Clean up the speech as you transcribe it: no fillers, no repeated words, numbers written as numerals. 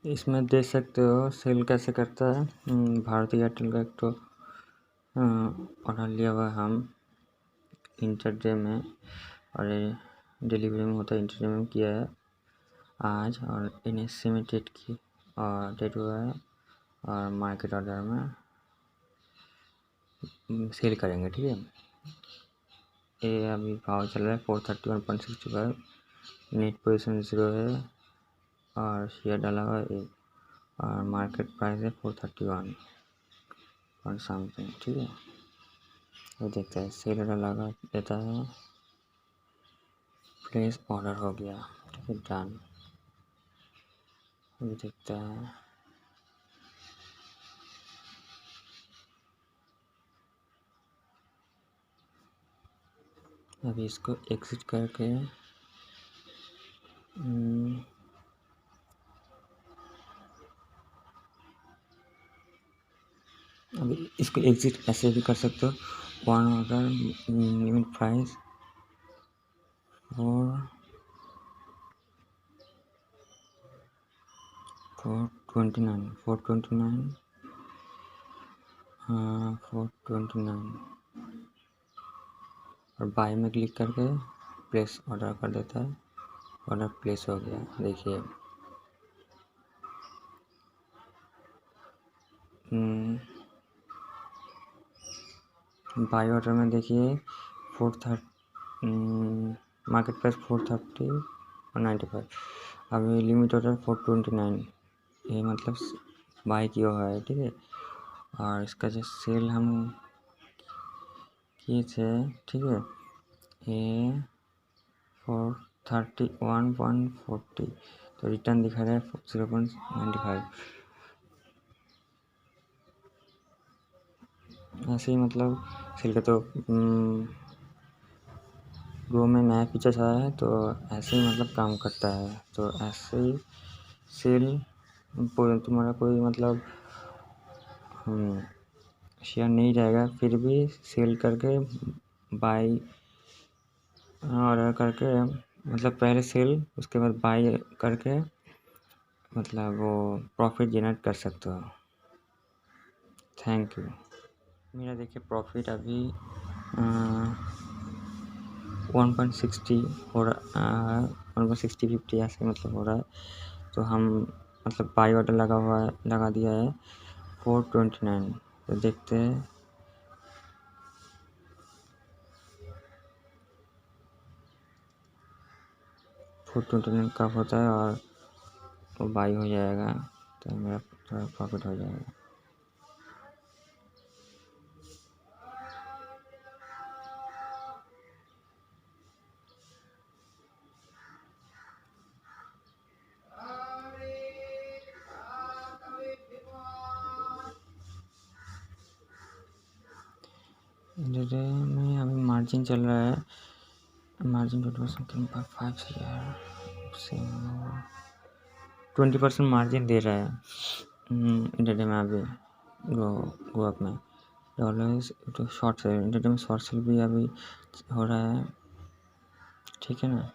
इसमें देख सकते हो सेल कैसे करता है। भारतीय एयरटेल का एक तो ऑर्डर लिया हुआ है हम इंटरडे में, और डिलीवरी में होता है इंटरडे में किया है आज, और NSC में डेट की और डेट हुआ है, और मार्केट ऑर्डर में सेल करेंगे। ठीक है, ये अभी भाव चल रहा है 431.65, नेट पोजीशन 0 है और शेयर डाला हुआ है 1, और मार्केट प्राइस है 431 और समथिंग। ठीक है, वो देखता है सेल ऑर्डर लगा देता है, प्लेस ऑर्डर हो गया। ठीक है, डन। वो देखता है अभी इसको एग्जिट करके अभी इसको एग्जिट ऐसे भी कर सकते हो। 1 ऑर्डर लिमिट प्राइस 429 और बाय में क्लिक करके प्लेस ऑर्डर कर देता है। ऑर्डर प्लेस हो गया। देखिए बाय ऑर्डर में देखिए 430 मार्केट प्राइस 430 और 95। अभी लिमिट ऑर्डर 429, ये मतलब बाय किया हुआ है। ठीक है, और इसका जो सेल हम किए थे, ठीक है, ये 431.40, तो रिटर्न दिखा रहा है 0.95। ऐसे ही मतलब सेल का तो ग्रो में नया फीचर्स आया है, तो ऐसे ही मतलब काम करता है। तो ऐसे ही सेल तुम्हारा कोई मतलब शेयर नहीं रहेगा, फिर भी सेल करके बाई ऑर्डर करके मतलब पहले सेल उसके बाद बाई करके मतलब वो प्रॉफिट जनरेट कर सकते हो। Thank you. मेरा देखिए प्रॉफिट अभी 1.60 हो रहा, 1.60-50 ऐसे मतलब हो रहा है। तो हम मतलब बाई ऑर्डर लगा दिया है 429। तो देखते हैं $429 कब होता है और वो बाई हो जाएगा, तो मेरा थोड़ा प्रॉफिट हो जाएगा। में अभी मार्जिन चल रहा है, मार्जिन 20% से 20% मार्जिन दे रहा है इंटरडे में अभी ग्रो अप में। डॉलर्स तो शॉर्ट सेल, इंटरडे में शॉर्ट सेल भी अभी हो रहा है। ठीक है ना।